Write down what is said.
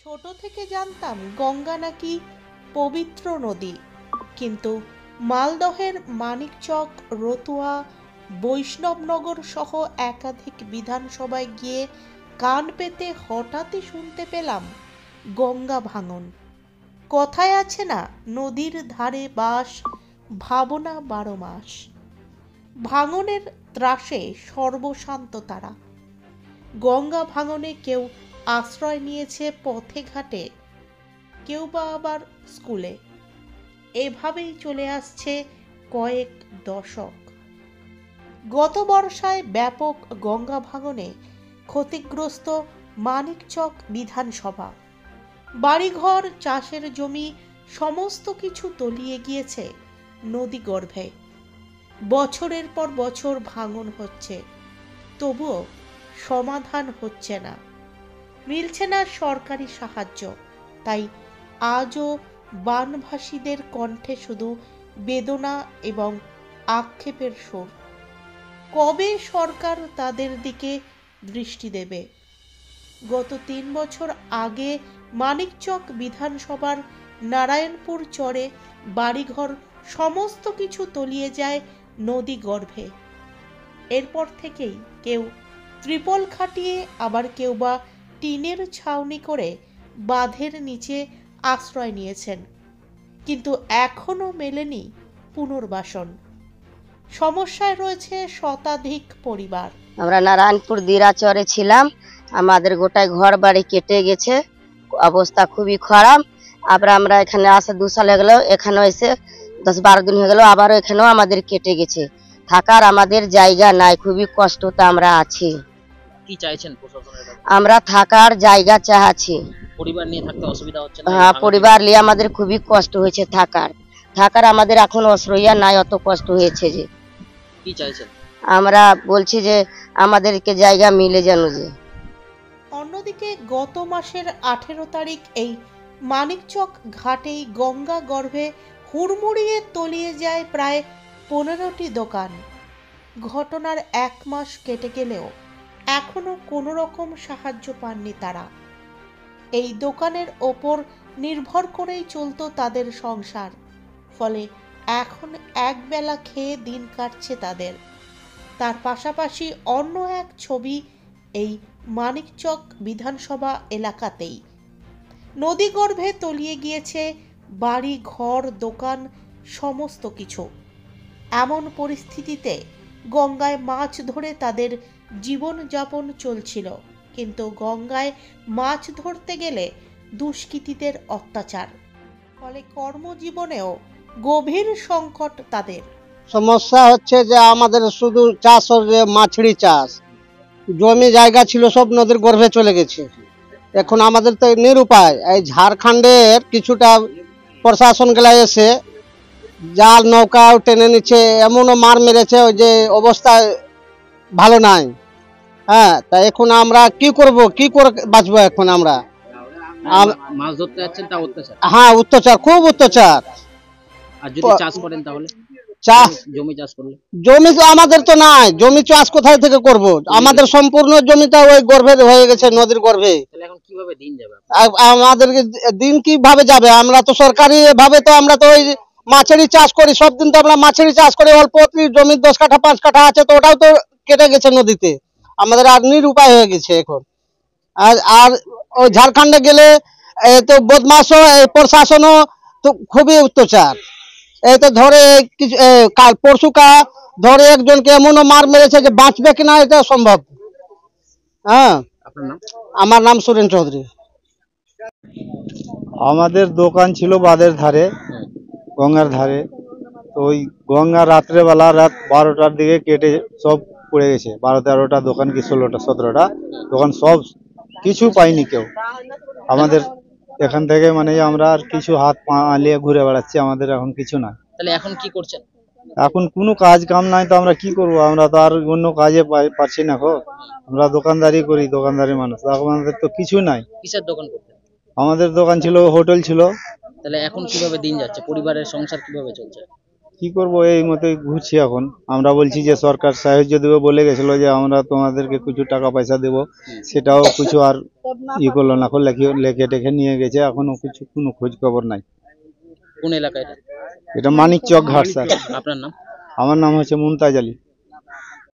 ছোট থেকে জানতাম গঙ্গা নাকি পবিত্র নদী, কিন্তু মালদহের মানিকচক, রতুয়া, বৈষ্ণবনগর সহ একাধিক বিধানসভায় গিয়ে কান পেতে হঠাৎই শুনতে পেলাম গঙ্গা ভাঙন। কথায় আছে না, নদীর ধারে বাস, ভাবনা 12 মাস। ভাঙনের ত্রাসে সর্বশান্ত তারা। গঙ্গা ভাঙনে কেউ আশ্রয় নিয়েছে পথে ঘাটে, কেউ বা আবার স্কুলে। এভাবেই চলে আসছে কয়েক দশক। গত বর্ষায় ব্যাপক গঙ্গা ভাঙনে ক্ষতিগ্রস্ত মানিকচক বিধানসভা। বাড়িঘর, চাষের জমি সমস্ত কিছু তলিয়ে গিয়েছে নদী গর্ভে। বছরের পর বছর ভাঙন হচ্ছে, তবুও সমাধান হচ্ছে না, মিলছে না সরকারি সাহায্য। তাই আজও বানভাসীদের কণ্ঠে শুধু বেদনা এবং আক্ষেপের সুর। কবে সরকার তাদের দিকে দৃষ্টি দেবে? গত 3 বছর আগে মানিকচক বিধানসভার নারায়ণপুর চরে বাড়িঘর সমস্ত কিছু তলিয়ে যায় নদী গর্ভে। এরপর থেকেই কেউ ত্রিপল খাটিয়ে, আবার কেউ বা টিনের ছাউনি করে বাঁধের নিচে আশ্রয় নিয়েছেন, কিন্তু এখনো মেলেনি পুনর্বাসন। সমস্যায় রয়েছে শতাধিক পরিবার। আমরা নারায়ণপুর দিরাচরে ছিলাম, আমাদের গোটায় ঘর বাড়ি কেটে গেছে, অবস্থা খুবই খারাপ। আবার আমরা এখানে আসে 2 সাল হয়ে গেল, এখানেও এসে 10-12 দিন হয়ে গেল, আবারও এখানেও আমাদের কেটে গেছে। থাকার আমাদের জায়গা নাই, খুবই কষ্টতে আমরা আছি। কি চাইছেন প্রশাসনের কাছে? আমরা থাকার জায়গা চাচ্ছি। পরিবার নিয়ে থাকতে অসুবিধা হচ্ছে না? হ্যাঁ, পরিবার নিয়ে আমাদের খুবই কষ্ট হয়েছে। থাকার আমাদের এখন আশ্রয় নাই, অত কষ্ট হয়েছে যে। কি চাইছেন? আমরা বলছি যে আমাদেরকে জায়গা মিলে যেন। যে অন্যদিকে গত মাসের 18 তারিখ এই মানিকচক ঘাটেই গঙ্গা গর্ভে হুড়মুড়িয়ে তলিয়ে যায় প্রায় 15টি দোকান। ঘটনার 1 মাস কেটে গেলেও এখনো কোনো রকম সাহায্য পাননি তারা। এই দোকানের ওপর নির্ভর করেই চলতো তাদের সংসার, ফলে এখন একবেলা খেয়ে দিন কাটছে তাদের। তার পাশাপাশি অন্য এক ছবি এই মানিকচক বিধানসভা এলাকাতেই। নদীগর্ভে তলিয়ে গিয়েছে বাড়ি, ঘর, দোকান, সমস্ত কিছু। এমন পরিস্থিতিতে গঙ্গায় মাছ ধরে তাদের জীবনযাপন চলছিল, কিন্তু গঙ্গায় মাছ ধরতে গেলে দুষ্কৃতীদের অত্যাচার, ফলে কর্মজীবনেও গভীর সংকট তাদের। সমস্যা হচ্ছে যে আমাদের শুধু চাষ, মাছড়ি চাষ, জমি জায়গা ছিল সব নদীর গর্ভে চলে গেছে। এখন আমাদের তো নিরুপায়। এই ঝাড়খণ্ডের কিছুটা প্রশাসন গুলা এসে জাল নৌকাও টেনে নিচ্ছে, এমনও মার মেরেছে, ওই যে অবস্থা ভালো নাই। হ্যাঁ, তা এখন আমরা কি করব, কি করে বাঁচবো এখন আমরা? মাছ ধরতে যাচ্ছেন তা অত্যাচার? হ্যাঁ, অত্যাচার, খুব অত্যাচার। আর যদি চাষ করেন তাহলে? চাষ, জমি চাষ করলে? জমি তো আমাদের তো নাই, জমি চাষ কোথায় থেকে করব? আমাদের সম্পূর্ণ জমিটা ওই গর্ভে হয়ে গেছে, নদীর গর্ভে। তাহলে এখন কিভাবে দিন যাবে? আমাদের দিন কিভাবে যাবে? আমরা তো সরকারি ভাবে তো আমরা তো ওই মাছেরই চাষ করি, সব দিন তো আমরা মাছেরই চাষ করি। অল্প জমি 10 কাঠা 5 কাঠা আছে, তো ওটাও তো কেটে গেছে নদীতে। আমাদের আর নিরুপায় হয়ে গেছে এখন। আর ওই ঝাড়খণ্ডে গেলে তো বদমাশও, প্রশাসনও তো খুবই অত্যাচার। এই তো ধরে কিছু কাল পরশুকা ধরে একজনকে এমনও মার মেরেছে যে বাঁচবে কিনা এটা সম্ভব। হ্যাঁ, আপনার নাম? আমার নাম সুরেন চৌধুরী। আমাদের দোকান ছিল বাঁধের ধারে, গঙ্গার ধারে। তো ওই গঙ্গা রাত্রেবেলা রাত 12টার দিকে কেটে সব পড়ে গেছে। 12-13টা দোকান কি 16টা 17টা দোকান, সব কিছু পাইনি কেউ। আমাদের এখান থেকে মানে আমরা আর কিছু হাত পা আলিয়ে ঘুরে বেড়াচ্ছি, আমাদের এখন কিছু নাই। তাহলে এখন কি করছেন? এখন কোনো কাজ কাম নাই, তো আমরা কি করব? আমরা তো আর অন্য কাজে পারছি না। আমরা দোকানদারি করি, দোকানদারি মানুষ, আমাদের তো কিছু নাই। কিসের দোকান করতেন? আমাদের দোকান ছিল, হোটেল ছিল। তাহলে এখন কিভাবে দিন যাচ্ছে? পরিবারের সংসার কিভাবে চলছে? কি করব এই মতোই ঘুরছি এখন। আমরা বলছি যে সরকার সাহায্য দেবে বলে গেছিল যে আমরা তোমাদেরকে কিছু টাকা পয়সা দেব, সেটাও কিছু আর করলো না, লেখে টেখে নিয়ে গেছে, এখনো কিছু কোনো খোঁজ খবর নাই। কোন এলাকায় এটা? এটা মানিক চক ঘাট স্যার। আপনার নাম? আমার নাম হচ্ছে মুমতাজ আলী।